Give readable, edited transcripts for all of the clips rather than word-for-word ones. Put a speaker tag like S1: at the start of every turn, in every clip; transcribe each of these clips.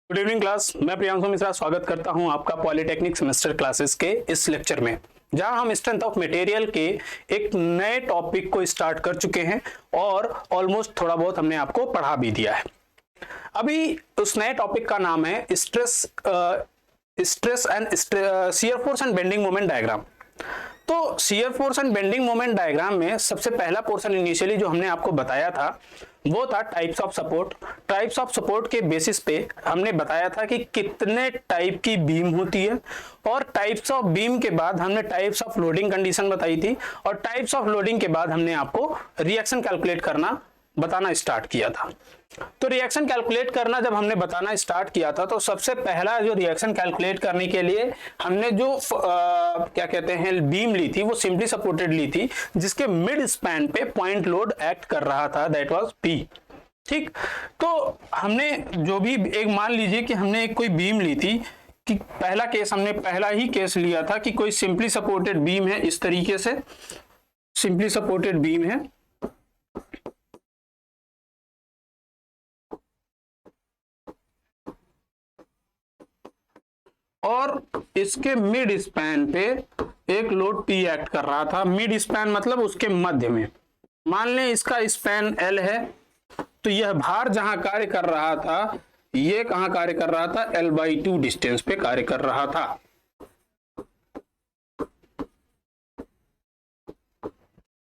S1: Good evening class. मैं प्रियांशु मिश्रा स्वागत करता हूं आपका पॉलिटेक्निक सेमेस्टर क्लासेस के इस लेक्चर में, जहां हम स्ट्रेंथ ऑफ मटेरियल के एक नए टॉपिक को स्टार्ट कर चुके हैं और ऑलमोस्ट थोड़ा बहुत हमने आपको पढ़ा भी दिया है। अभी उस नए टॉपिक का नाम है stress and shear force and bending moment diagram. तो shear force and bending moment diagram में सबसे पहला पोर्शन इनिशियली जो हमने आपको बताया था वो था types of support. Types of support के बेसिस पे हमने बताया था कि कितने टाइप की बीम होती है, और टाइप्स ऑफ बीम के बाद हमने टाइप्स ऑफ लोडिंग कंडीशन बताई थी, और टाइप्स ऑफ लोडिंग के बाद हमने आपको रिएक्शन कैलकुलेट करना बताना स्टार्ट किया था। तो रिएक्शन कैलकुलेट करना जब हमने बताना स्टार्ट किया था तो सबसे पहला जो रिएक्शन कैलकुलेट करने के लिए हमने जो क्या कहते हैं बीम ली थी वो सिंपली सपोर्टेड ली थी, जिसके मिड स्पैन पे पॉइंट लोड एक्ट कर रहा था, दैट वाज पी। ठीक, तो हमने जो भी एक मान लीजिए कि हमने एक कोई बीम ली थी कि पहला केस हमने पहला ही केस लिया था कि कोई सिंपली सपोर्टेड बीम है, इस तरीके से सिंपली सपोर्टेड बीम है और इसके मिड स्पैन पे एक लोड P एक्ट कर रहा था। मिड स्पैन मतलब उसके मध्य में। मान लें इसका स्पैन L है, तो यह भार जहां कार्य कर रहा था ये कहां कार्य कर रहा था, L/2 डिस्टेंस पे कार्य कर रहा था।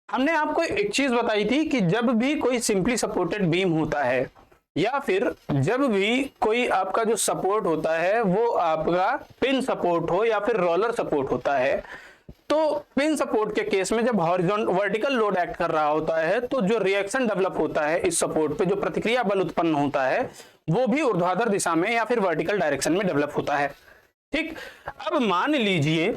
S1: हमने आपको एक चीज बताई थी कि जब भी कोई सिंपली सपोर्टेड बीम होता है या फिर जब भी कोई आपका जो सपोर्ट होता है वो आपका पिन सपोर्ट हो या फिर रोलर सपोर्ट होता है, तो पिन सपोर्ट के केस में जब हॉरिजॉन्टल वर्टिकल लोड एक्ट कर रहा होता है तो जो रिएक्शन डेवलप होता है इस सपोर्ट पे, जो प्रतिक्रिया बल उत्पन्न होता है वो भी ऊर्ध्वाधर दिशा में या फिर वर्टिकल डायरेक्शन में डेवलप होता है। ठीक, अब मान लीजिए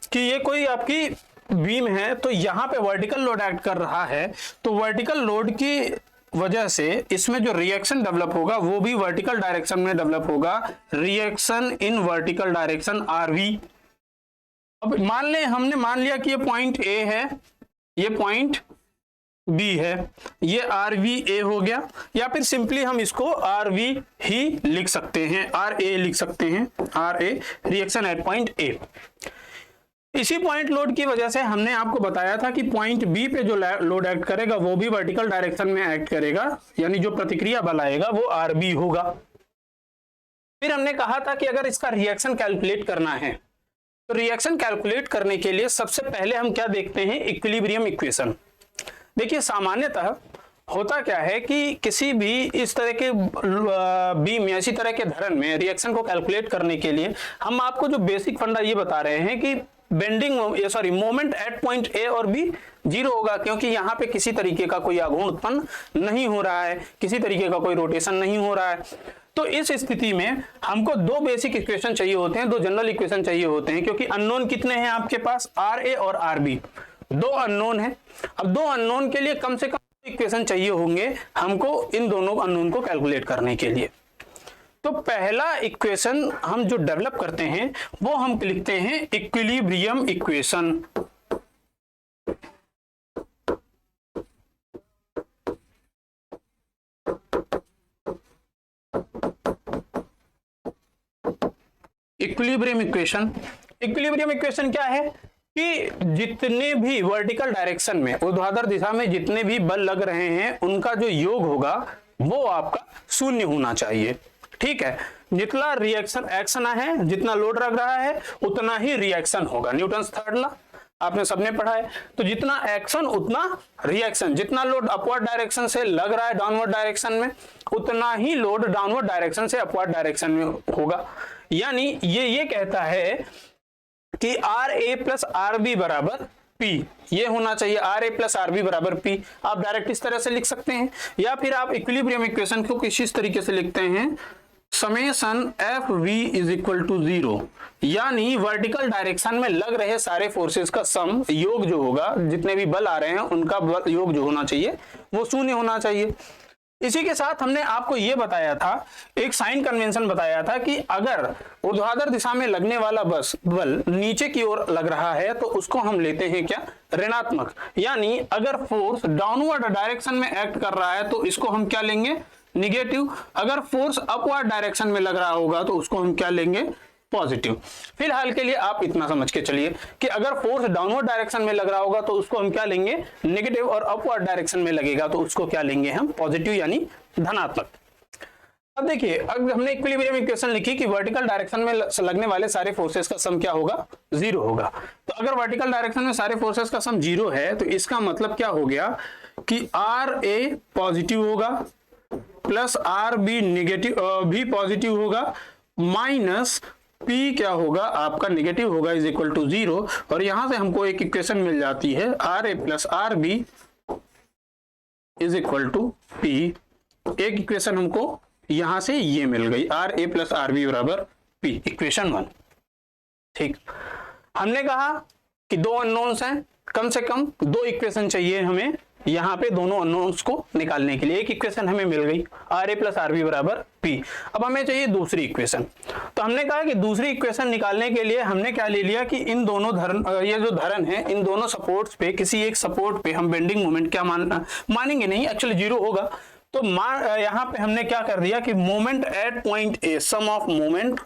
S1: कि ये कोई आपकी बीम है, तो यहां पे वर्टिकल लोड एक्ट कर रहा है, तो वर्टिकल लोड की वजह से इसमें जो रिएक्शन डेवलप होगा वो भी वर्टिकल डायरेक्शन में डेवलप होगा, reaction in vertical direction RV। अब हमने मान लिया कि ये पॉइंट A है, ये पॉइंट B है, ये RVA हो गया, या फिर सिंपली हम इसको RV ही लिख सकते हैं, RA लिख सकते हैं, RA reaction at point A। इसी पॉइंट लोड की वजह से हमने आपको बताया था कि पॉइंट बी पे जो लोड एक्ट करेगा वो भी वर्टिकल डायरेक्शन में एक्ट करेगा, यानी जो प्रतिक्रिया बल आएगा वो RB होगा। फिर हमने कहा था कि अगर इसका रिएक्शन कैलकुलेट करना है तो रिएक्शन कैलकुलेट करने के लिए सबसे पहले हम क्या देखते हैं, इक्विलिब्रियम इक्वेशन। देखिए सामान्यतः होता क्या है कि किसी भी इस तरह के बीम या इसी तरह के धरन में रिएक्शन को कैलकुलेट करने के लिए हम आपको जो बेसिक फंडा ये बता रहे हैं कि मोमेंट एट पॉइंट A और B 0 होगा, क्योंकि यहाँ पे किसी तरीके का कोई आघूर्ण उत्पन्न नहीं हो रहा है, किसी तरीके का कोई रोटेशन नहीं हो रहा है। तो इस स्थिति में हमको दो बेसिक इक्वेशन चाहिए होते हैं, दो जनरल इक्वेशन चाहिए होते हैं, क्योंकि अननोन कितने हैं आपके पास, RA और RB, दो अननोन है। अब दो अननोन के लिए कम से कम इक्वेशन चाहिए होंगे हमको इन दोनों अननोन को कैलकुलेट करने के लिए। तो पहला इक्वेशन हम जो डेवलप करते हैं वो हम लिखते हैं इक्विलिब्रियम इक्वेशन। इक्विलिब्रियम इक्वेशन क्या है कि जितने भी वर्टिकल डायरेक्शन में ऊर्ध्वाधर दिशा में जितने भी बल लग रहे हैं उनका जो योग होगा वो आपका शून्य होना चाहिए। ठीक है, जितना रिएक्शन एक्शन है, जितना लोड लग रहा है उतना ही रिएक्शन होगा, न्यूटन्स थर्ड लॉ आपने सबने पढ़ा है। तो जितना एक्शन उतना रिएक्शन, जितना लोड अपवर्ड डायरेक्शन से लग रहा है डाउनवर्ड डायरेक्शन में उतना ही लोड डाउनवर्ड डायरेक्शन से अपवर्ड डायरेक्शन में होगा। यानी ये कहता है कि RA प्लस RB बराबर P, ये होना चाहिए, RA प्लस RB बराबर P। आप डायरेक्ट इस तरह से लिख सकते हैं, या फिर आप इक्विलिब्रियम इक्वेशन को किसी तरीके से लिखते हैं, summation FV is equal to 0, यानी वर्टिकल डायरेक्शन में लग रहे सारे फोर्सेस का सम, योग जो होगा, जितने भी बल आ रहे हैं उनका योग जो होना चाहिए वो शून्य होना चाहिए। इसी के साथ हमने आपको यह बताया था, एक साइन कन्वेंशन बताया था कि अगर ऊर्ध्वाधर दिशा में लगने वाला बल नीचे की ओर लग रहा है तो उसको हम लेते हैं क्या, ऋणात्मक। यानी अगर फोर्स डाउनवर्ड डायरेक्शन में एक्ट कर रहा है तो इसको हम क्या लेंगे, निगेटिव। अगर फोर्स अपवर्ड डायरेक्शन में लग रहा होगा तो उसको हम क्या लेंगे, पॉजिटिव। फिलहाल के लिए आप इतना समझ के चलिए कि अगर फोर्स डाउनवर्ड डायरेक्शन में लग रहा होगा तो उसको हम क्या लेंगे, नेगेटिव, और अपवर्ड डायरेक्शन में लगेगा तो उसको क्या लेंगे हम, पॉजिटिव यानी धनात्मक। अब देखिए, अब हमने इक्विलिब्रियम इक्वेशन लिखी कि वर्टिकल डायरेक्शन में लगने वाले सारे फोर्सेस का सम क्या होगा, 0 होगा। तो अगर वर्टिकल डायरेक्शन में सारे फोर्सेस का सम 0 है तो इसका मतलब क्या हो गया कि आर ए पॉजिटिव होगा प्लस आर बी नेगेटिव भी पॉजिटिव होगा माइनस P क्या होगा आपका नेगेटिव होगा इज इक्वल टू 0। और यहां से हमको एक इक्वेशन मिल जाती है R A plus R B is equal to P। एक इक्वेशन हमको यहां से ये मिल गई, R A plus R B बराबर P, इक्वेशन 1। ठीक, हमने कहा कि दो अननोन्स हैं, कम से कम दो इक्वेशन चाहिए हमें यहाँ पे दोनों अननोन्स को निकालने के लिए। एक इक्वेशन हमें मिल गई R A plus R B बराबर P। अब हमें चाहिए दूसरी इक्वेशन। तो हमने कहा कि दूसरी इक्वेशन निकालने के लिए हमने क्या ले लिया कि इन दोनों ये जो धरन है, इन दोनों सपोर्ट्स पे किसी एक सपोर्ट पे हम बेंडिंग मोमेंट क्या मानेंगे नहीं, एक्चुअली 0 होगा। तो यहाँ पे हमने क्या कर दिया कि moment at point A, sum of moment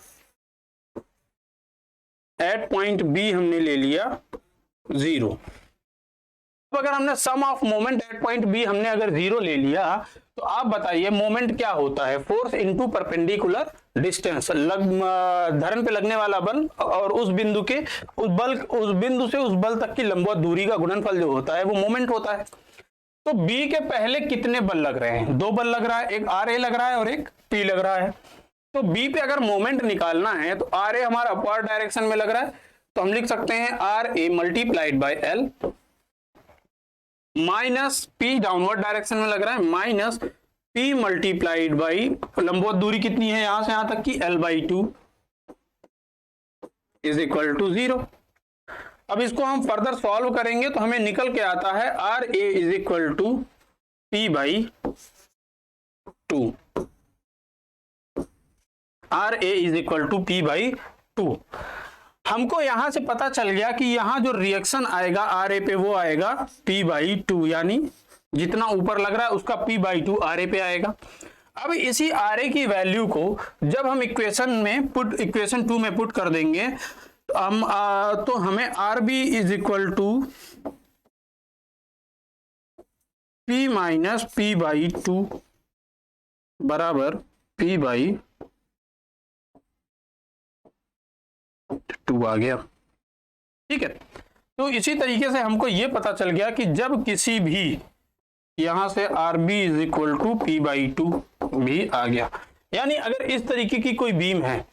S1: at point B हमने ले लिया 0। अगर हमने sum of moment at point B हमने अगर 0 ले लिया तो आप बताइए मोमेंट क्या होता है, फोर्स इनटू परपेंडिकुलर डिस्टेंस, धरन पे लगने वाला बल और उस बिंदु के उस बिंदु से उस बल तक की लंबवत दूरी का गुणनफल जो होता है वो मोमेंट होता है। तो बी के पहले कितने बल लग रहे हैं, 2 बल लग रहा है, एक आर ए लग रहा है और एक पी लग रहा है। तो बी पे अगर मोमेंट निकालना है तो आर ए हमारा अपवर्ड डायरेक्शन में लग रहा है, तो हम लिख सकते हैं R A multiplied by L minus P downward direction में लग रहा है माइनस पी मल्टीप्लाइड बाई लंबवत दूरी कितनी है यहां से यहां तक की L/2 इज इक्वल टू 0। अब इसको हम फर्दर सॉल्व करेंगे तो हमें निकल के आता है R A is equal to P/2, R A is equal to P/2। हमको यहां से पता चल गया कि यहां जो रिएक्शन आएगा आर ए पे वो आएगा P/2, यानी जितना ऊपर लग रहा है उसका P/2 आर ए पे आएगा। अब इसी आर ए की वैल्यू को जब हम इक्वेशन 2 में पुट कर देंगे तो हमें R B is equal to P minus P/2 बराबर P/2 आ गया। ठीक है, तो इसी तरीके से हमको ये पता चल गया कि जब किसी भी यहां से R B is equal to P/2 भी आ गया, यानी अगर इस तरीके की कोई बीम है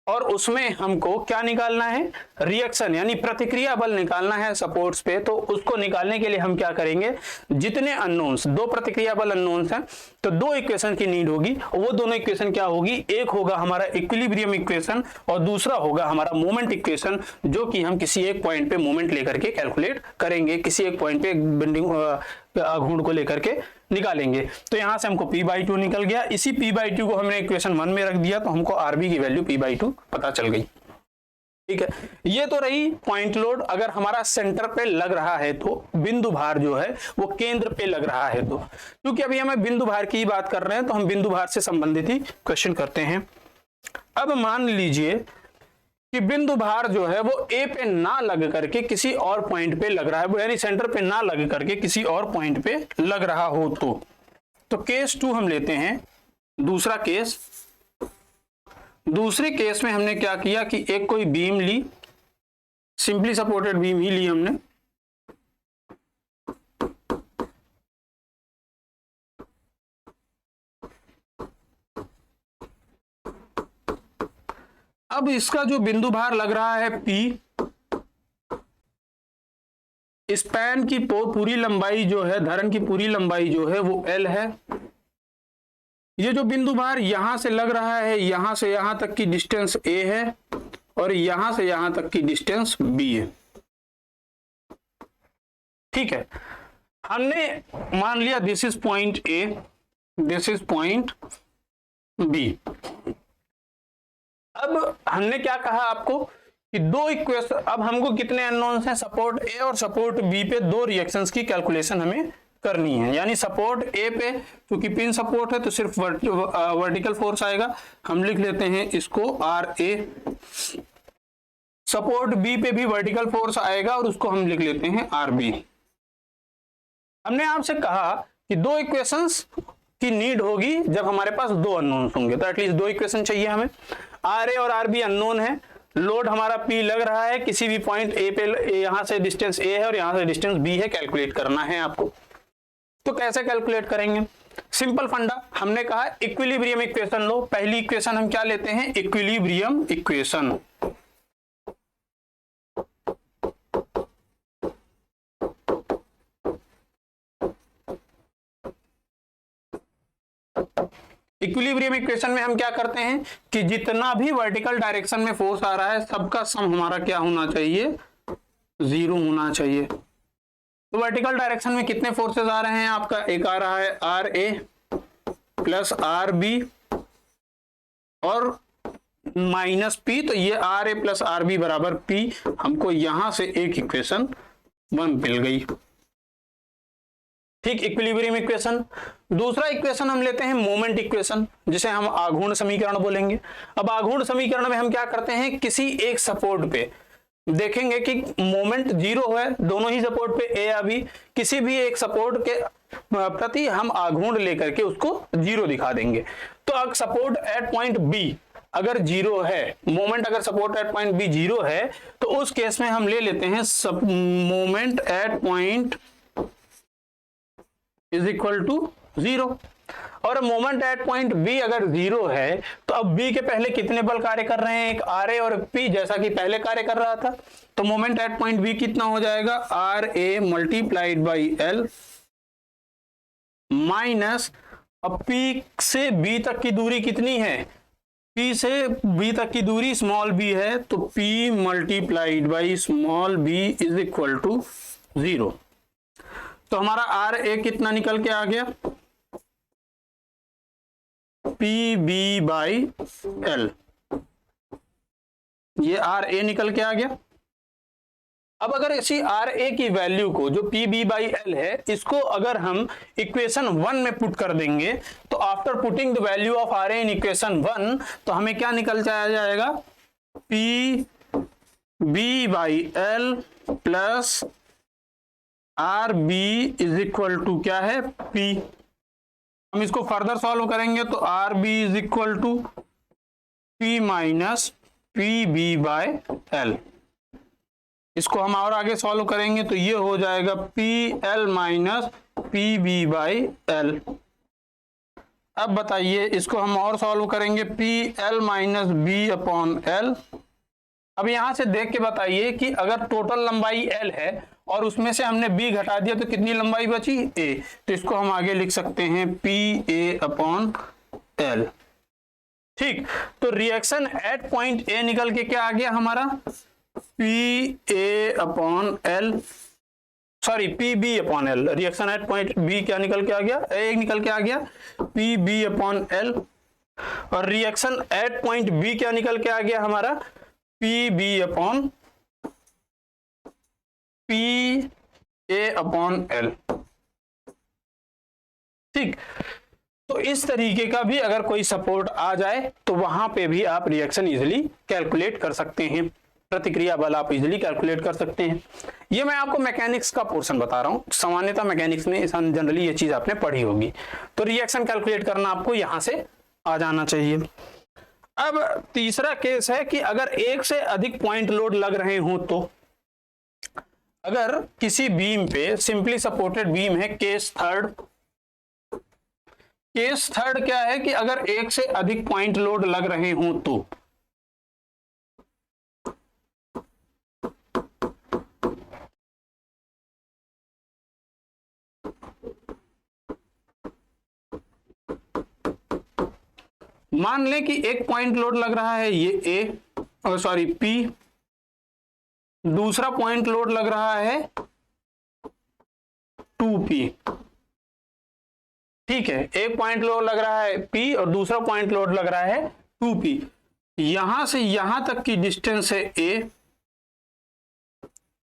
S1: और उसमें हमको क्या निकालना है, रिएक्शन यानी प्रतिक्रिया बल निकालना है सपोर्ट्स पे, तो उसको निकालने के लिए हम क्या करेंगे, जितने अननोन्स, 2 प्रतिक्रिया बल अननोन्स हैं तो 2 इक्वेशन की नीड होगी। वो दोनों इक्वेशन क्या होगी, एक होगा हमारा इक्विलिब्रियम इक्वेशन और दूसरा होगा हमारा मोमेंट इक्वेशन, जो कि हम किसी एक पॉइंट पे मोमेंट लेकर के कैलकुलेट करेंगे, किसी एक पॉइंट पे बेंडिंग घूर्ण को लेकर के निकालेंगे। तो यहां से हमको P/2 निकल गया, इसी P/2 को हमने इक्वेशन 1 में रख दिया तो हमको आरबी की वैल्यू P/2 पता चल गई। ठीक है, ये तो रही पॉइंट लोड। अगर हमारा सेंटर पे लग रहा है तो बिंदु भार जो है वो केंद्र पे लग रहा है, तो क्योंकि अभी हमें बिंदु भार की बात कर रहे हैं तो हम बिंदु भार से संबंधित ही क्वेश्चन करते हैं। अब मान लीजिए कि बिंदु भार जो है वो ए पे ना लग करके किसी और पॉइंट पे लग रहा है, यानी सेंटर पे ना लग करके किसी और पॉइंट पे लग रहा हो तो केस 2 हम लेते हैं। दूसरा केस, दूसरे केस में हमने क्या किया कि एक कोई बीम ली, सिंपली सपोर्टेड बीम ही ली हमने, अब इसका जो बिंदु भार लग रहा है P, स्पैन की पूरी लंबाई जो है, धरन की पूरी लंबाई जो है वो L है। ये जो बिंदु भार यहां से लग रहा है, यहां से यहां तक की डिस्टेंस A है और यहां से यहां तक की डिस्टेंस B है। ठीक है, हमने मान लिया this is point A, this is point B। अब हमने क्या कहा आपको कि 2 इक्वेशन, अब हमको कितने अननोन्स हैं, सपोर्ट A और सपोर्ट B पे 2 रिएक्शंस की कैलकुलेशन हमें करनी है, यानी सपोर्ट ए पे क्योंकि पिन सपोर्ट है तो सिर्फ वर्टिकल फोर्स आएगा, हम लिख लेते हैं इसको आर ए। सपोर्ट बी पे भी वर्टिकल फोर्स आएगा और उसको हम लिख लेते हैं आर बी। हमने आपसे कहा कि दो इक्वेशंस की नीड होगी जब हमारे पास दो अननोन होंगे, तो एटलीस्ट दो इक्वेशन चाहिए हमें। आर ए और आर बी अननोन है, लोड हमारा पी लग रहा है किसी भी पॉइंट ए पे, यहां से डिस्टेंस ए है और यहां से डिस्टेंस बी है, कैलकुलेट करना है आपको। तो कैसे कैलकुलेट करेंगे? सिंपल फंडा, हमने कहा इक्विलिब्रियम इक्वेशन लो। पहली इक्वेशन हम क्या लेते हैं? Equilibrium equation. इक्विलिब्रियम इक्वेशन में हम क्या करते हैं कि जितना भी वर्टिकल डायरेक्शन में फोर्स आ रहा है सबका सम हमारा क्या होना चाहिए? जीरो होना चाहिए। तो वर्टिकल डायरेक्शन में कितने फोर्सेस आ रहे हैं आपका? एक आ रहा है R A plus R B और माइनस पी, तो ये R A plus R B बराबर पी। हमको यहां से एक इक्वेशन 1 मिल गई। ठीक, इक्विलिब्रियम इक्वेशन। दूसरा इक्वेशन हम लेते हैं मोमेंट इक्वेशन, जिसे हम आघूर्ण समीकरण बोलेंगे। अब आघूर्ण समीकरण में हम क्या करते हैं? किसी एक सपोर्ट पे देखेंगे कि मोमेंट जीरो है, दोनों ही सपोर्ट पे ए या बी, किसी भी एक सपोर्ट के प्रति हम आघूर्ण लेकर के उसको जीरो दिखा देंगे। तो अगर सपोर्ट एट पॉइंट बी अगर जीरो है, मोमेंट अगर support at point B zero है, तो उस केस में हम ले लेते हैं moment at point is equal to zero. और मोमेंट एट पॉइंट बी अगर जीरो है तो अब बी के पहले कितने बल कार्य कर रहे हैं? एक आर ए और पी, जैसा कि पहले कार्य कर रहा था। तो मोमेंट एट पॉइंट बी कितना हो जाएगा? R A multiplied by L minus, अब पी से बी तक की दूरी कितनी है? पी से बी तक की दूरी स्मॉल बी है, तो P multiplied by small B is equal to zero. तो हमारा आर ए कितना निकल के आ गया? पी बी बाई एल, ये आर ए निकल के आ गया। अब अगर इसी आर ए की वैल्यू को, जो पी बी बाई एल है, इसको अगर हम इक्वेशन 1 में पुट कर देंगे, तो after putting the value of R A in equation 1, तो हमें क्या निकल के आ जाएगा? P B by L plus R B is equal to क्या है? पी। हम इसको फर्दर सॉल्व करेंगे तो R B is equal to P minus P B by L. इसको हम और आगे सॉल्व करेंगे तो ये हो जाएगा P L minus P B by L. अब बताइए, इसको हम और सॉल्व करेंगे, P L minus B upon L. अब यहां से देख के बताइए कि अगर टोटल लंबाई एल है और उसमें से हमने बी घटा दिया तो कितनी लंबाई बची? ए। तो इसको हम आगे लिख सकते हैं पी ए अपॉन एल। ठीक, तो रिएक्शन एट पॉइंट ए निकल के क्या आ गया हमारा? P A upon L, sorry P B upon L. Reaction at point B क्या निकल के आ गया? ए निकल के आ गया, पी बी अपॉन एल। और रिएक्शन एट पॉइंट बी क्या निकल के आ गया हमारा? P B upon P A upon L. ठीक, तो इस तरीके का भी अगर कोई सपोर्ट आ जाए तो वहां पे भी आप रिएक्शन इजीली कैलकुलेट कर सकते हैं, प्रतिक्रिया बल आप इजीली कैलकुलेट कर सकते हैं। ये मैं आपको मैकेनिक्स का पोर्शन बता रहा हूं, सामान्यतः मैकेनिक्स में जनरली ये चीज आपने पढ़ी होगी। तो रिएक्शन कैलकुलेट करना आपको यहां से आ जाना चाहिए। अब तीसरा केस है कि अगर एक से अधिक पॉइंट लोड लग रहे हों, तो अगर किसी बीम पे सिंपली सपोर्टेड बीम है, केस थर्ड क्या है कि अगर एक से अधिक पॉइंट लोड लग रहे हों तो मान लें कि एक पॉइंट लोड लग रहा है ये ए, सॉरी पी, दूसरा पॉइंट लोड लग रहा है 2p। ठीक है, एक पॉइंट लोड लग रहा है p और दूसरा पॉइंट लोड लग रहा है 2p। यहां से यहां तक की डिस्टेंस है a,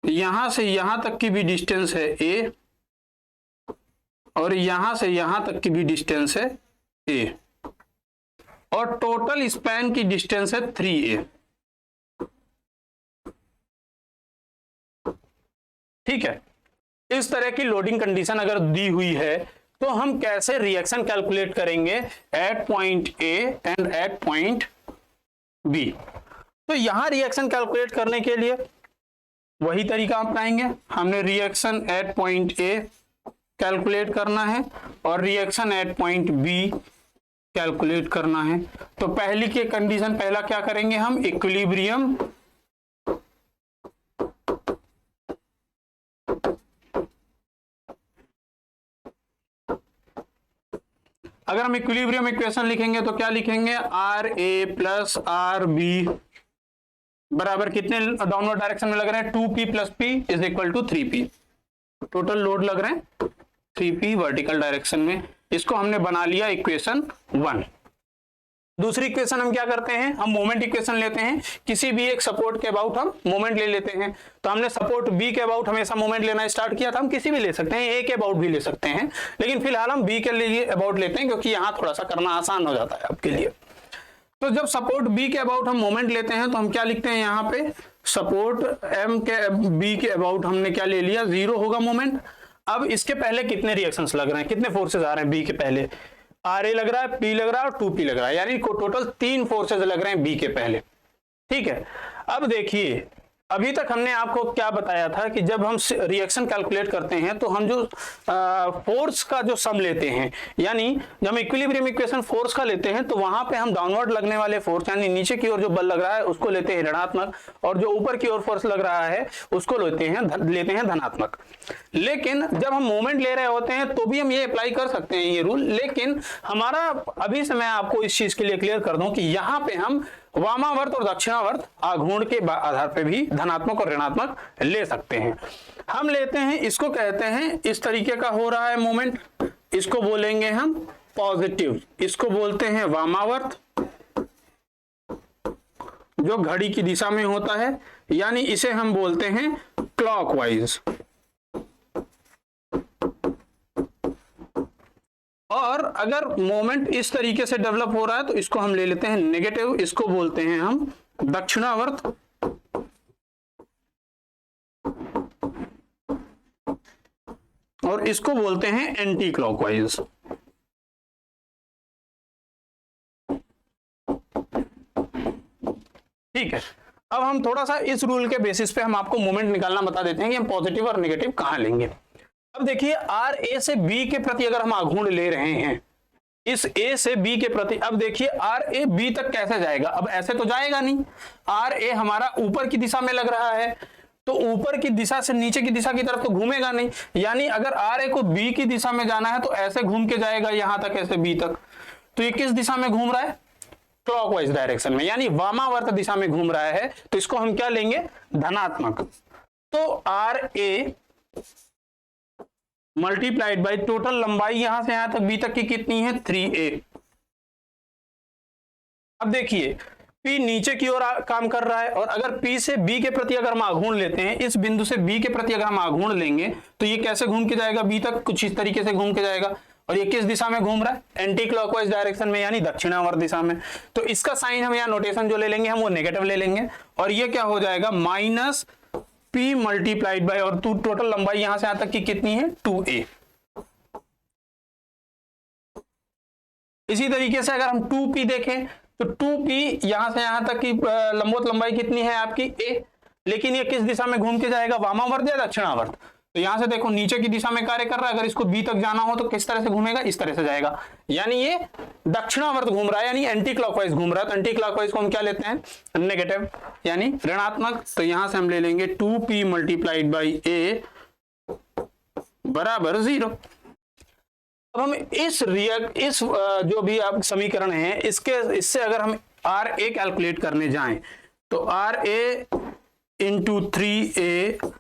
S1: यहां से यहां तक की भी डिस्टेंस है a, और यहां से यहां तक की भी डिस्टेंस है a, और टोटल स्पैन की डिस्टेंस है 3a। ठीक है, इस तरह की लोडिंग कंडीशन अगर दी हुई है तो हम कैसे रिएक्शन कैलकुलेट करेंगे at point A and at point B. तो यहां रिएक्शन कैलकुलेट करने के लिए वही तरीका अपनाएंगे। हमने reaction at point A calculate करना है और reaction at point B calculate करना है। तो पहली की कंडीशन, पहला क्या करेंगे हम, इक्विलिब्रियम अगर हम इक्विलिब्रियम इक्वेशन लिखेंगे तो क्या लिखेंगे, R A plus R B बराबर कितने डाउनवर्ड डायरेक्शन में लग रहे हैं, 2p plus p is equal to 3p। Total load लग रहे हैं 3p वर्टिकल डायरेक्शन में। इसको हमने बना लिया इक्वेशन 1। दूसरी इक्वेशन हम क्या करते हैं, हम मोमेंट इक्वेशन लेते हैं। किसी भी एक सपोर्ट के अबाउट हम मोमेंट ले लेते हैं। तो हमने सपोर्ट बी के अबाउट हमेशा मोमेंट लेना स्टार्ट किया था। हम किसी भी ले सकते हैं, ए के अबाउट भी ले सकते हैं, लेकिन फिलहाल हम बी के लिए अबाउट लेते हैं क्योंकि यहाँ थोड़ा सा करना आसान हो जाता है आपके लिए। तो जब सपोर्ट बी के अबाउट हम मोमेंट लेते हैं तो हम क्या लिखते हैं यहाँ पे, सपोर्ट एम के बी के अबाउट हमने क्या ले लिया, 0 होगा मोमेंट। अब इसके पहले कितने रिएक्शंस लग रहे हैं, कितने फोर्सेज आ रहे हैं बी के पहले, आर ए लग रहा है, पी लग रहा है और 2p लग रहा है, यानी टोटल 3 फोर्सेज लग रहे हैं बी के पहले। ठीक है, अब देखिए अभी तक हमने आपको क्या बताया था कि जब हम रिएक्शन कैलकुलेट करते हैं तो हम जो फोर्स का जो सम लेते हैं, यानी जब हम इक्विलिब्रियम इक्वेशन फोर्स का लेते हैं तो वहां पे हम डाउनवर्ड लगने वाले फोर्स यानी नीचे की ओर जो बल लग रहा है उसको लेते हैं ऋणात्मक, और जो ऊपर की ओर फोर्स लग रहा है उसको लेते हैं धनात्मक। लेकिन जब हम मोमेंट ले रहे होते हैं तो भी हम ये अप्लाई कर सकते हैं ये रूल, लेकिन हमारा अभी से मैं आपको इस चीज के लिए क्लियर कर दूं कि यहाँ पे हम वामावर्त और दक्षिणावर्त आघूर्ण के आधार पे भी धनात्मक और ऋणात्मक ले सकते हैं। हम लेते हैं, इसको कहते हैं, इस तरीके का हो रहा है मोमेंट, इसको बोलेंगे हम पॉजिटिव, इसको बोलते हैं वामावर्त जो घड़ी की दिशा में होता है, यानी इसे हम बोलते हैं क्लॉकवाइज। और अगर मोमेंट इस तरीके से डेवलप हो रहा है तो इसको हम ले लेते हैं नेगेटिव, इसको बोलते हैं हम दक्षिणावर्त। और इसको बोलते हैं एंटी क्लॉकवाइज। ठीक है, अब हम थोड़ा सा इस रूल के बेसिस पे हम आपको मोमेंट निकालना बता देते हैं कि हम पॉजिटिव और नेगेटिव कहां लेंगे। अब देखिए आर ए से बी के प्रति अगर हम आघूर्ण ले रहे हैं, इस ए से बी के प्रति, अब देखिए आर ए बी तक कैसे जाएगा, अब ऐसे तो जाएगा नहीं। आर ए हमारा ऊपर की दिशा में लग रहा है तो ऊपर की दिशा से नीचे की दिशा की तरफ तो घूमेगा नहीं, यानी अगर आर ए को बी की दिशा में जाना है तो ऐसे घूम के जाएगा यहां तक, ऐसे बी तक। तो ये किस दिशा में घूम रहा है, क्लॉकवाइज डायरेक्शन में, यानी वामावर्त दिशा में घूम रहा है। तो इसको हम क्या लेंगे, धनात्मक। तो R A multiplied by total लंबाई यहां से यहां तक बी तक की कितनी है, 3a। अब देखिए P नीचे की ओर काम कर रहा है, और अगर P से B के प्रति अगर हम आघूर्ण लेते हैं, इस बिंदु से B के प्रति अगर हम आघूर्ण लेंगे तो ये कैसे घूम के जाएगा B तक, कुछ इस तरीके से घूम के जाएगा। और ये किस दिशा में घूम रहा है, एंटी क्लॉकवाइज डायरेक्शन में, यानी दक्षिणावर्त दिशा में। तो इसका साइन हम यहाँ नोटेशन जो ले लेंगे हम वो नेगेटिव ले लेंगे, और ये क्या हो जाएगा, माइनस P मल्टीप्लाइड बाय, और टोटल लंबाई यहां से यहां तक की कितनी है, 2a। इसी तरीके से अगर हम 2p देखें तो 2p यहां से यहां तक की लंबवत लंबाई कितनी है आपकी a, लेकिन ये किस दिशा में घूम के जाएगा, वामावर्त या दक्षिणावर्त। तो यहां से देखो नीचे की दिशा में कार्य कर रहा है, अगर इसको b तक जाना हो तो किस तरह से घूमेगा, इस तरह से जाएगा, यानी ये दक्षिणावर्त घूम रहा है, यानी एंटी क्लॉकवाइज घूम रहा है। तो एंटी क्लॉकवाइज को हम क्या लेते हैं, नेगेटिव यानी ऋणात्मक। तो यहां से हम ले लेंगे 2p मल्टीप्लाइड बाई a बराबर 0। अब हम इस जो भी आप समीकरण है इससे अगर हम आर ए कैलकुलेट करने जाएं तो R A into 3a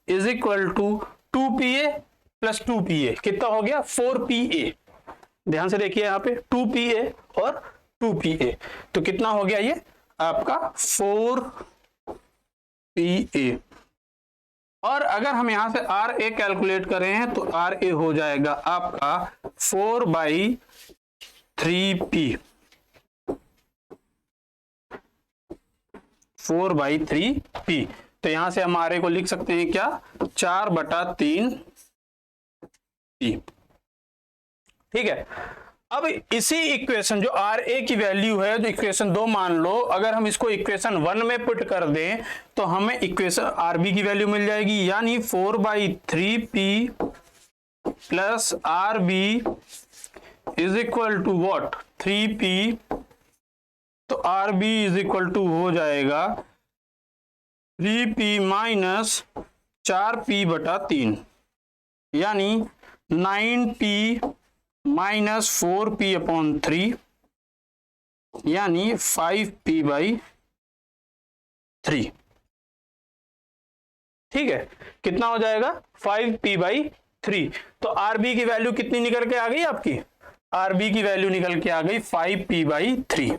S1: is equal to 2pa plus 2pa कितना हो गया, 4pa। ध्यान से देखिए यहाँ पे 2pa और 2pa, तो कितना हो गया ये आपका 4pa। और अगर हम यहां से आर ए कैलकुलेट करें हैं तो आर ए हो जाएगा आपका 4/3p, 4/3p। तो यहां से हम आर ए को लिख सकते हैं क्या, 4/3p। ठीक है। अब इसी इक्वेशन जो आर ए की वैल्यू है, जो इक्वेशन 2 मान लो, अगर हम इसको इक्वेशन 1 में पुट कर दें तो हमें इक्वेशन आर बी की वैल्यू मिल जाएगी, यानी 4/3p plus R B is equal to what, 3p। तो R B is equal to हो जाएगा 3p माइनस 4p/3, यानी 9p माइनस 4p/3, यानी 5p/3। ठीक है, कितना हो जाएगा, 5p/3। तो आरबी की वैल्यू कितनी निकल के आ गई आपकी, आरबी की वैल्यू निकल के आ गई 5p/3।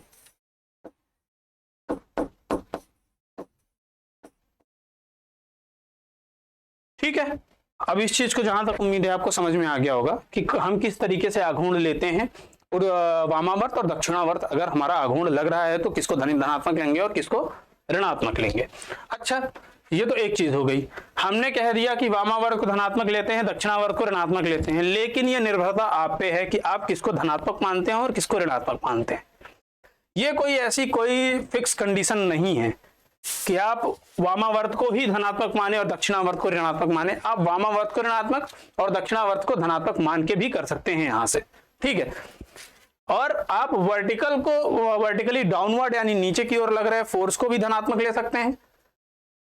S1: ठीक है। अब इस चीज को जहां तक उम्मीद है आपको समझ में आ गया होगा कि हम किस तरीके से आघूर्ण लेते हैं, और वामावर्त और दक्षिणावर्त अगर हमारा आघूर्ण लग रहा है तो किसको धनात्मक लेंगे और किसको ऋणात्मक लेंगे। अच्छा, ये तो एक चीज हो गई, हमने कह दिया कि वामावर्त को धनात्मक लेते हैं, दक्षिणावर्त को ऋणात्मक लेते हैं, लेकिन यह निर्भरता आप पे है कि आप किसको धनात्मक मानते हैं और किसको ऋणात्मक मानते हैं। ये कोई ऐसी कोई फिक्स कंडीशन नहीं है कि आप वामावर्त को ही धनात्मक माने और दक्षिणावर्त को ऋणात्मक माने। आप वामावर्त को ऋणात्मक और दक्षिणावर्त को धनात्मक मान के भी कर सकते हैं यहां से। ठीक है। और आप वर्टिकली डाउनवर्ड यानी नीचे की ओर लग रहे फोर्स को भी धनात्मक ले सकते हैं,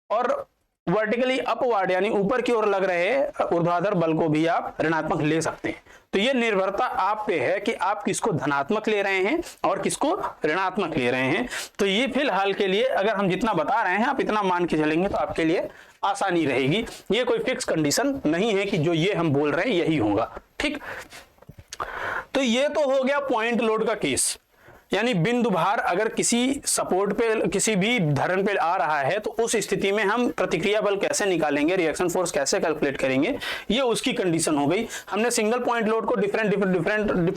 S1: और वर्टिकली अपवर्ड यानी ऊपर की ओर लग रहे ऊर्ध्वाधर बल को भी आप ऋणात्मक ले सकते हैं। तो ये निर्भरता आप पे है कि आप किसको धनात्मक ले रहे हैं और किसको ऋणात्मक ले रहे हैं। तो ये फिलहाल के लिए अगर हम जितना बता रहे हैं आप इतना मान के चलेंगे तो आपके लिए आसानी रहेगी। ये कोई फिक्स कंडीशन नहीं है कि जो ये हम बोल रहे हैं यही होगा। ठीक, तो ये तो हो गया पॉइंट लोड का केस, यानी बिंदु भार अगर किसी सपोर्ट पे किसी भी धरण पे आ रहा है तो उस स्थिति में हम प्रतिक्रिया बल कैसे निकालेंगे, रिएक्शन फोर्स कैसे कैलकुलेट करेंगे, ये उसकी कंडीशन हो गई। हमने सिंगल पॉइंट लोड को डिफरेंट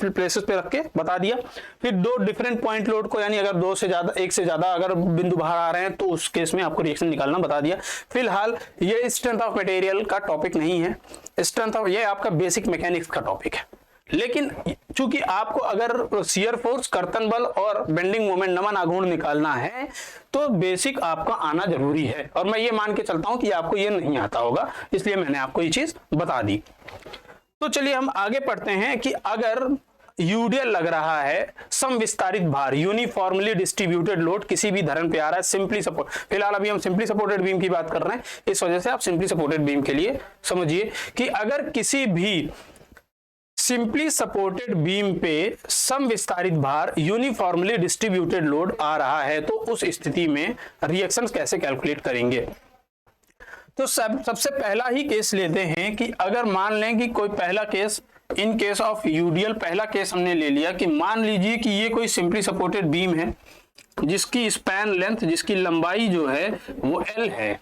S1: प्लेसेस पे रख के बता दिया। फिर दो डिफरेंट पॉइंट लोड को, यानी अगर एक से ज्यादा अगर बिंदु भार आ रहे हैं तो उस केस में आपको रिएक्शन निकालना बता दिया। फिलहाल ये स्ट्रेंथ ऑफ मटेरियल का टॉपिक नहीं है, स्ट्रेंथ ऑफ ये आपका बेसिक मैकेनिक्स का टॉपिक है। लेकिन चूंकि आपको अगर शियर फोर्स, कर्तन बल और बेंडिंग मोमेंट, नमन आघूर्ण निकालना है तो बेसिक आपका आना जरूरी है, और मैं ये मान के चलता हूं कि आपको ये नहीं आता होगा, इसलिए मैंने आपको ये चीज बता दी। तो चलिए हम आगे पढ़ते हैं कि अगर यूडीएल लग रहा है, सम विस्तारित भार, यूनिफॉर्मली डिस्ट्रीब्यूटेड लोड किसी भी धरण पे आ रहा है, सिंपली सपोर्ट, फिलहाल अभी हम सिंपली सपोर्टेड बीम की बात कर रहे हैं, इस वजह से आप सिंपली सपोर्टेड बीम के लिए समझिए कि अगर किसी भी सिंपली सपोर्टेड बीम पे सम विस्तारित भार, यूनिफॉर्मली डिस्ट्रीब्यूटेड लोड आ रहा है तो उस स्थिति में रिएक्शंस कैसे कैलकुलेट करेंगे। तो सबसे पहला ही केस लेते हैं कि अगर मान लें कि कोई पहला case, in case of UDL पहला केस हमने ले लिया कि मान लीजिए कि ये कोई सिंपली सपोर्टेड बीम है जिसकी स्पैन लेंथ, जिसकी लंबाई जो है वो L है।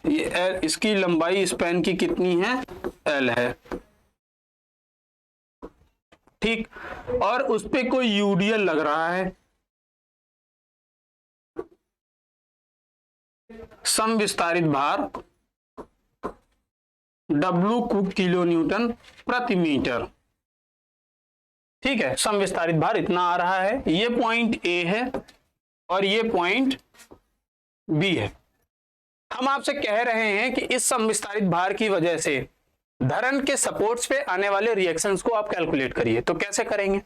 S1: ये इसकी लंबाई स्पैन की कितनी है, L है। ठीक, और उस पे कोई यूडीएल लग रहा है, सम विस्तारित भार W किलो न्यूटन प्रति मीटर। ठीक है, सम विस्तारित भार इतना आ रहा है, ये पॉइंट A है और ये पॉइंट B है। हम आपसे कह रहे हैं कि इस सम विस्तारित भार की वजह से धरण के सपोर्ट्स पे आने वाले रिएक्शंस को आप कैलकुलेट करिए। तो कैसे करेंगे,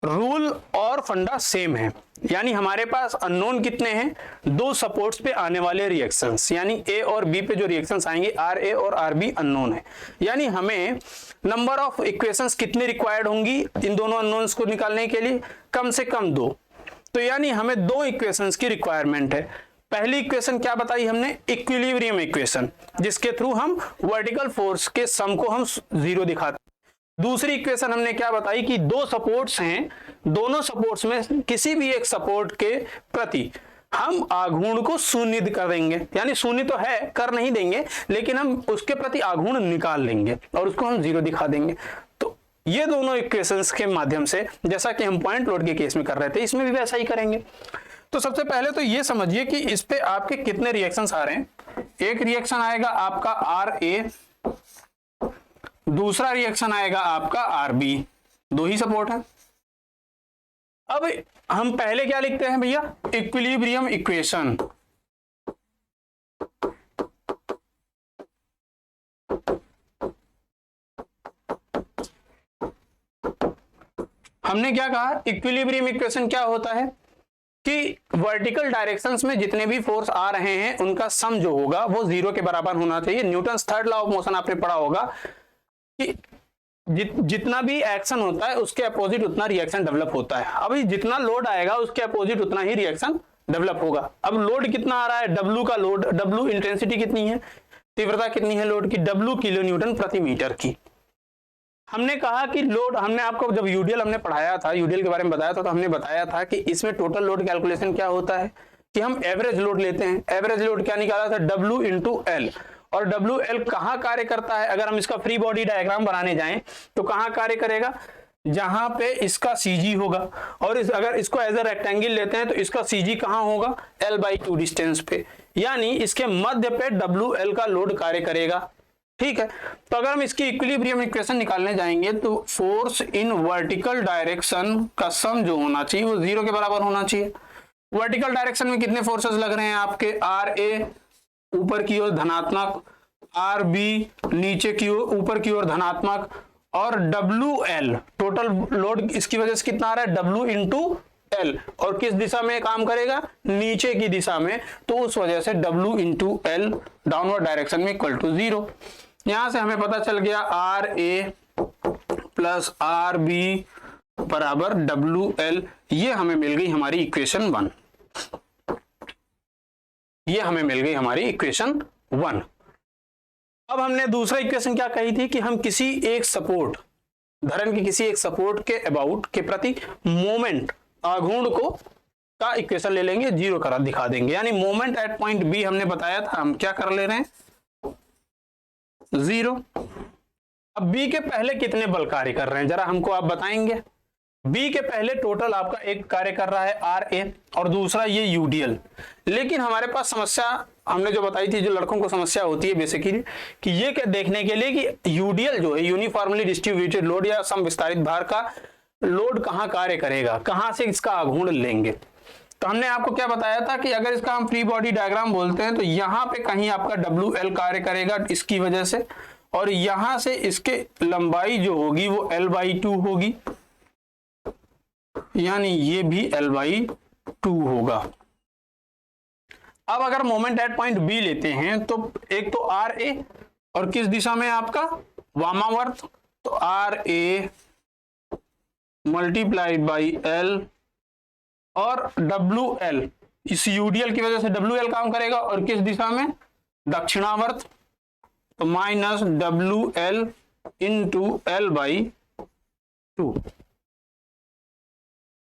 S1: रूल और फंडा सेम है, यानी हमारे पास अननोन कितने हैं, दो सपोर्ट्स पे आने वाले रिएक्शंस, यानी A और B पे जो रिएक्शंस आएंगे RA और RB अननोन है, यानी हमें नंबर ऑफ इक्वेशंस कितनी रिक्वायर्ड होंगी इन दोनों अननोन्स को निकालने के लिए, कम से कम 2। तो यानी हमें 2 इक्वेशंस की रिक्वायरमेंट है। पहली इक्वेशन क्या बताई हमने, इक्विलिब्रियम इक्वेशन, जिसके थ्रू हम वर्टिकल फोर्स के सम को हम 0 दिखाते हैं। दूसरी इक्वेशन हमने क्या बताई कि दो सपोर्ट्स हैं, दोनों सपोर्ट्स में किसी भी एक सपोर्ट के प्रति हम आघूर्ण को शून्य कर देंगे, यानी शून्य तो है, कर नहीं देंगे, लेकिन हम उसके प्रति आघूर्ण निकाल लेंगे और उसको हम जीरो दिखा देंगे। तो ये दोनों इक्वेशंस के माध्यम से, जैसा कि हम पॉइंट लोड के केस में कर रहे थे, इसमें भी वैसा ही करेंगे। तो सबसे पहले तो ये समझिए कि इस पे आपके कितने रिएक्शंस आ रहे हैं। एक रिएक्शन आएगा आपका आर ए, दूसरा रिएक्शन आएगा आपका आर बी, दो ही सपोर्ट है। अब हम पहले क्या लिखते हैं भैया, इक्विलिब्रियम इक्वेशन। हमने क्या कहा, इक्विलिब्रियम इक्वेशन क्या होता है कि वर्टिकल डायरेक्शंस में जितने भी फोर्स आ रहे हैं उनका सम जो होगा वो जीरो के बराबर होना चाहिए। Newton's third law of motion आपने पढ़ा होगा कि जितना भी एक्शन होता है उसके अपोजिट उतना रिएक्शन डेवलप होता है। अभी जितना लोड आएगा उसके अपोजिट उतना ही रिएक्शन डेवलप होगा। अब लोड कितना आ रहा है, डब्ल्यू का लोड, डब्ल्यू इंटेंसिटी कितनी है, तीव्रता कितनी है लोड की, डब्ल्यू किलो न्यूटन प्रति मीटर की। हमने कहा कि लोड, हमने आपको जब यूडीएल हमने पढ़ाया था, यूडीएल के बारे में बताया था, तो हमने बताया था कि इसमें टोटल लोड कैलकुलेशन क्या होता है कि हम एवरेज लोड लेते हैं। एवरेज लोड क्या निकाला था, डब्ल्यू इंटू एल। और डब्ल्यू एल कहाँ कार्य करता है, अगर हम इसका फ्री बॉडी डायग्राम बनाने जाएं तो कहाँ कार्य करेगा, जहां पे इसका सीजी होगा, और अगर इसको एज ए रेक्टेंगल लेते हैं तो इसका सीजी कहाँ होगा, l/2 डिस्टेंस पे, यानी इसके मध्य पे डब्ल्यू एल का लोड कार्य करेगा। ठीक है, तो अगर हम इसकी इक्विलिब्रियम इक्वेशन निकालने जाएंगे तो फोर्स इन वर्टिकल डायरेक्शन का सम जो होना चाहिए वो जीरो के बराबर होना चाहिए। वर्टिकल डायरेक्शन में कितने फोर्सेस लग रहे हैं आपके, आर ए ऊपर की ओर धनात्मक, आर बी नीचे की ओर, ऊपर की ओर धनात्मक, और डब्ल्यू एल टोटल लोड इसकी वजह से कितना आ रहा है, डब्ल्यू इंटू एल, और किस दिशा में काम करेगा, नीचे की दिशा में, तो उस वजह से W into L downward direction में इक्वल टू जीरो। यहां से हमें पता चल गया R A plus R B बराबर डब्ल्यू एल। ये हमें मिल गई हमारी इक्वेशन 1, ये हमें मिल गई हमारी इक्वेशन 1। अब हमने दूसरा इक्वेशन क्या कही थी कि हम किसी एक सपोर्ट, धरन के किसी एक सपोर्ट के अबाउट के प्रति मोमेंट, आघूर्ण को का इक्वेशन ले लेंगे, जीरो करा दिखा देंगे, यानी मोमेंट एट पॉइंट बी हमने बताया था, हम क्या कर ले रहे हैं, जीरो। अब बी के पहले कितने बल कार्य कर रहे हैं जरा हमको आप बताएंगे। बी के पहले टोटल आपका एक कार्य कर रहा है आर ए और दूसरा ये यूडीएल। लेकिन हमारे पास समस्या हमने जो बताई थी, जो लड़कों को समस्या होती है बेसिकली, कि ये क्या देखने के लिए कि यूडीएल जो है यूनिफॉर्मली डिस्ट्रीब्यूटेड लोड या सम विस्तारित भार का लोड कहाँ कार्य करेगा, कहाँ से इसका आघूर्ण लेंगे। तो हमने आपको क्या बताया था कि अगर इसका हम फ्री बॉडी डायग्राम बोलते हैं तो यहाँ पे कहीं आपका डब्ल्यू एल कार्य करेगा इसकी वजह से, और यहां से इसके लंबाई जो होगी वो l/2 होगी, यानी ये भी l/2 होगा। अब अगर मोमेंट एट पॉइंट बी लेते हैं तो एक तो आर ए और किस दिशा में आपका वामावर्त, तो R A multiplied by L और डब्ल्यू एल, इस यूडीएल की वजह से डब्ल्यू एल काम करेगा और किस दिशा में, दक्षिणावर्त, तो minus W L into l/2।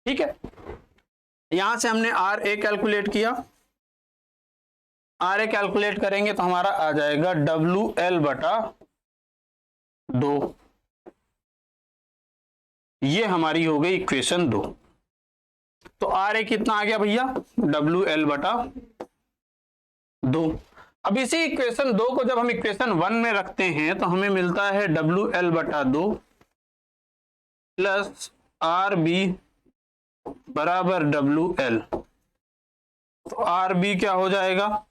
S1: ठीक है, यहां से हमने आर ए कैलकुलेट किया, आर ए कैलकुलेट करेंगे तो हमारा आ जाएगा WL/2। ये हमारी हो गई इक्वेशन 2। तो आर ए कितना आ गया भैया, WL/2। अब इसी इक्वेशन 2 को जब हम इक्वेशन 1 में रखते हैं तो हमें मिलता है WL/2 प्लस आर बी बराबर WL। तो आर बी क्या हो जाएगा,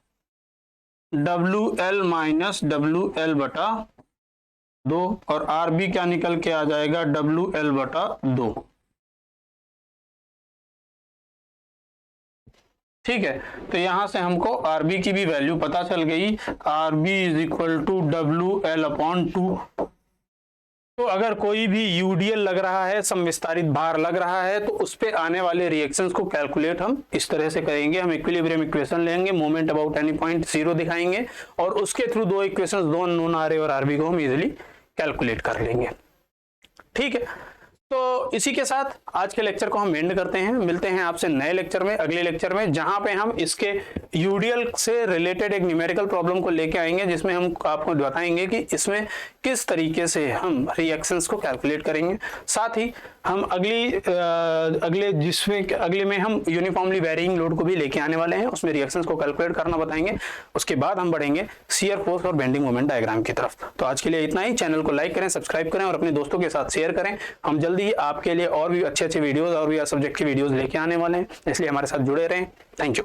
S1: WL माइनस WL/2, और आर बी क्या निकल के आ जाएगा, WL/2। ठीक है, तो यहां से हमको आरबी की भी वैल्यू पता चल गई, RB is equal to WL/2। तो अगर कोई भी यूडीएल लग रहा है, समविस्तारित भार लग रहा है, तो उस पे आने वाले रिएक्शंस को कैलकुलेट हम इस तरह से करेंगे। हम इक्विलिब्रियम इक्वेशन लेंगे, moment about any point zero दिखाएंगे, और उसके थ्रू दो इक्वेशंस, दो अननोन आर ए और आरबी को हम इजीली कैलकुलेट कर लेंगे। ठीक है, तो इसी के साथ आज के लेक्चर को हम एंड करते हैं। मिलते हैं आपसे नए लेक्चर में, अगले लेक्चर में, जहां पे हम इसके यूडीएल से रिलेटेड एक न्यूमेरिकल प्रॉब्लम को लेके आएंगे, जिसमें हम आपको बताएंगे कि इसमें किस तरीके से हम रिएक्शंस को कैलकुलेट करेंगे। साथ ही हम अगले में हम यूनिफॉर्मली वेरिंग लोड को भी लेके आने वाले हैं, उसमें रिएक्शंस को कैलकुलेट करना बताएंगे। उसके बाद हम बढ़ेंगे शियर फोर्स और बेंडिंग मोमेंट डायग्राम की तरफ। तो आज के लिए इतना ही। चैनल को लाइक करें, सब्सक्राइब करें और अपने दोस्तों के साथ शेयर करें। हम जल्दी ही आपके लिए और भी अच्छे वीडियोस और भी सब्जेक्ट की वीडियोस लेके आने वाले हैं, इसलिए हमारे साथ जुड़े रहें। Thank you.